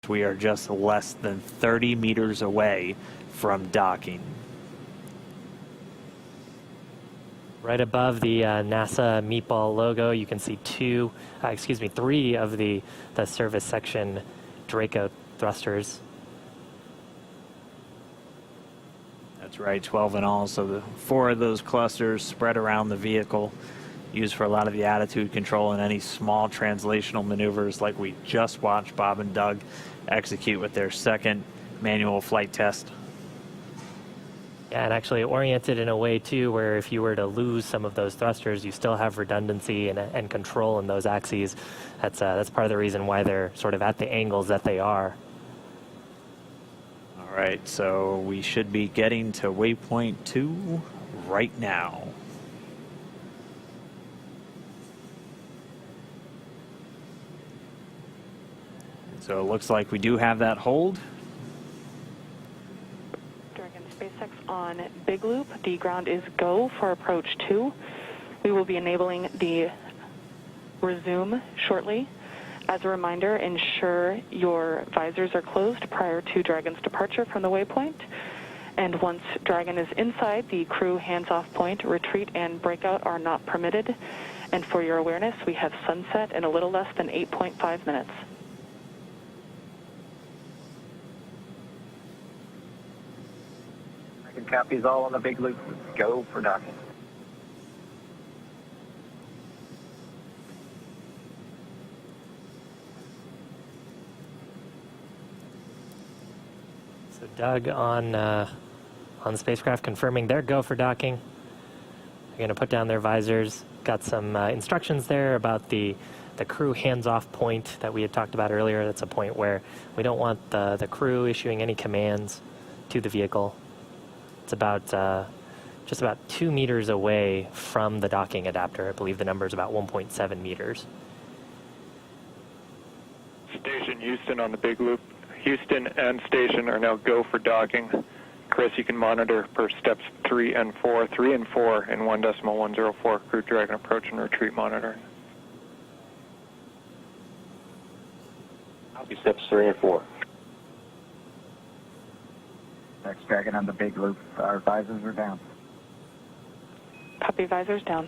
fact, we are just less than 30 meters away from docking. Right above the NASA meatball logo, you can see three of the service section Draco thrusters. That's right, 12 in all. So the 4 of those clusters spread around the vehicle, used for a lot of the attitude control and any small translational maneuvers like we just watched Bob and Doug execute with their second manual flight test. Yeah, and actually oriented in a way, too, where if you were to lose some of those thrusters, you still have redundancy and control in those axes. That's part of the reason why they're sort of at the angles that they are. All right, so we should be getting to waypoint 2 right now. So it looks like we do have that hold. SpaceX on Big Loop. The ground is go for approach 2. We will be enabling the resume shortly. As a reminder, ensure your visors are closed prior to Dragon's departure from the waypoint. And once Dragon is inside, the crew hands-off point, retreat and breakout are not permitted. And for your awareness, we have sunset in a little less than 8.5 minutes. Copies all on the Big Loop. Go for docking. So Doug on the spacecraft confirming their go for docking. They're going to put down their visors. Got some instructions there about the crew hands-off point that we had talked about earlier. That's a point where we don't want the crew issuing any commands to the vehicle. It's about just about 2 meters away from the docking adapter. I believe the number is about 1.7 meters. Station Houston on the Big Loop. Houston and station are now go for docking. Chris, you can monitor per steps 3 and 4. 3 and 4 in 1.104 Crew Dragon approach and retreat monitoring. Copy steps 3 and 4. Next Dragon on the Big Loop. Our visors are down. Copy, visors down.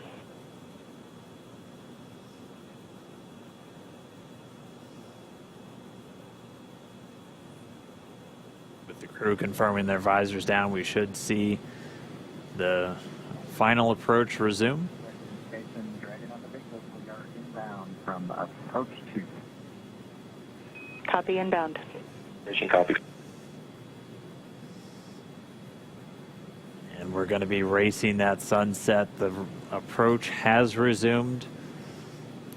With the crew confirming their visors down, we should see the final approach resume. Station Dragon on the Big Loop. We are inbound from approach 2. Copy, inbound. Station copy. And we're going to be racing that sunset. The approach has resumed.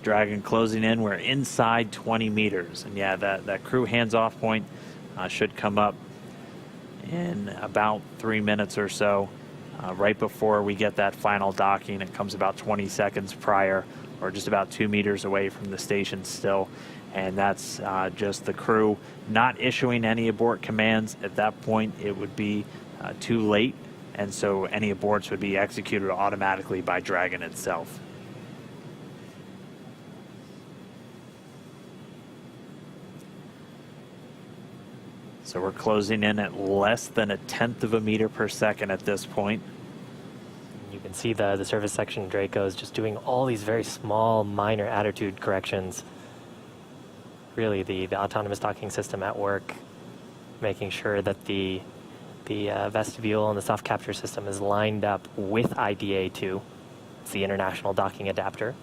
Dragon closing in. We're inside 20 meters. And yeah, that crew hands-off point should come up in about 3 minutes or so. Right before we get that final docking, it comes about 20 seconds prior, or just about 2 meters away from the station still. And that's just the crew not issuing any abort commands. At that point, it would be too late. And so any aborts would be executed automatically by Dragon itself. So we're closing in at less than 1/10 of a meter per second at this point. You can see the service section Dracos just doing all these very small, minor attitude corrections. Really, the autonomous docking system at work, making sure that the vestibule and the soft capture system is lined up with IDA2. It's the International Docking Adapter.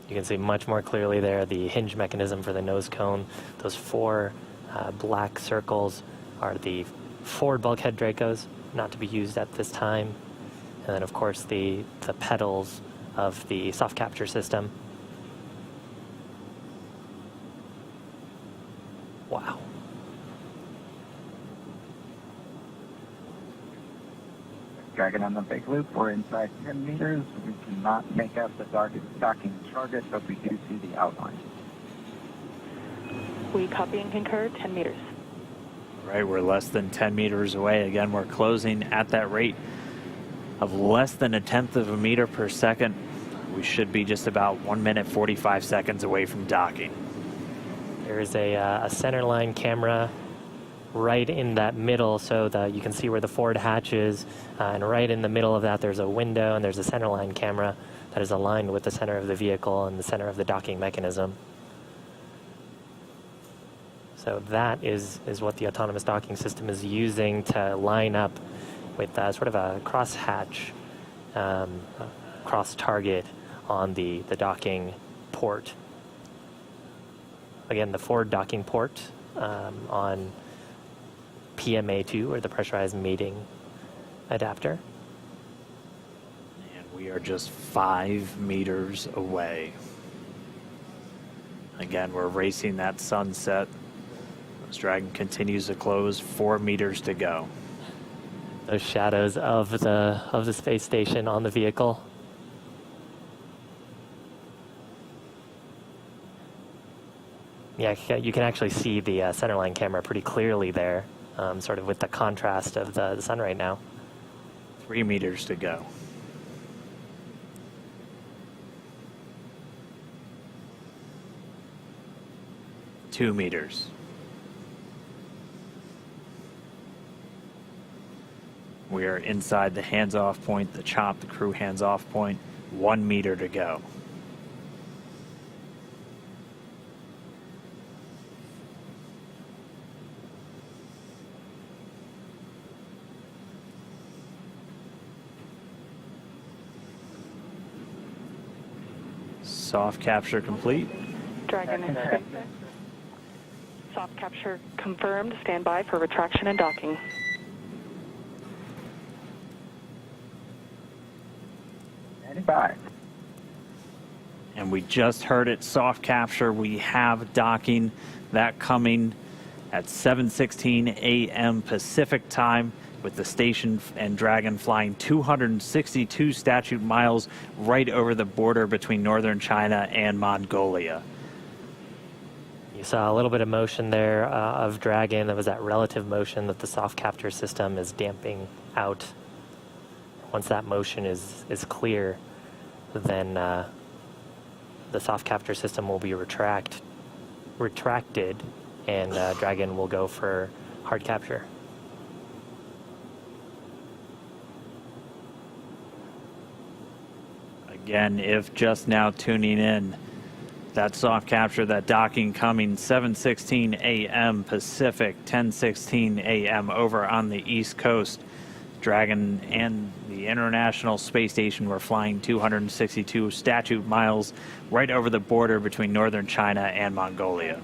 You can see much more clearly there the hinge mechanism for the nose cone. Those 4 black circles are the forward bulkhead Dracos, not to be used at this time. And then, of course, the pedals of the soft capture system. Wow. Dragon on the big loop. We're inside 10 meters. We cannot make out the docking target, but we do see the outline. We copy and concur, 10 meters. Right, we're less than 10 meters away. Again, we're closing at that rate of less than 1/10 of a meter per second. We should be just about 1 minute 45 seconds away from docking. There is a center line camera right in that middle, so that you can see where the forward hatch is, and right in the middle of that there's a window, and there's a center line camera that is aligned with the center of the vehicle and the center of the docking mechanism. So that is what the autonomous docking system is using to line up with sort of a cross-hatch, cross-target on the docking port. Again, the forward docking port on PMA2, or the pressurized mating adapter. And we are just 5 meters away. Again, we're racing that sunset. This Dragon continues to close, 4 meters to go. Those shadows of the space station on the vehicle. Yeah, you can actually see the centerline camera pretty clearly there, sort of with the contrast of the sun right now. 3 meters to go. Two meters. We are inside the hands-off point, the chop, the crew hands-off point. 1 meter to go. Soft capture complete. Dragon in space. Soft capture confirmed. Stand by for retraction and docking. Bye. And we just heard it, soft capture. We have docking, that coming at 7:16 a.m. Pacific time, with the station and Dragon flying 262 statute miles right over the border between northern China and Mongolia. You saw a little bit of motion there of Dragon. That was that relative motion that the soft capture system is damping out. Once that motion is clear, then the soft capture system will be retracted, and Dragon will go for hard capture. Again, if just now tuning in, that soft capture, that docking coming 7:16 a.m. Pacific, 10:16 a.m. over on the East Coast. Dragon and the International Space Station were flying 262 statute miles right over the border between northern China and Mongolia.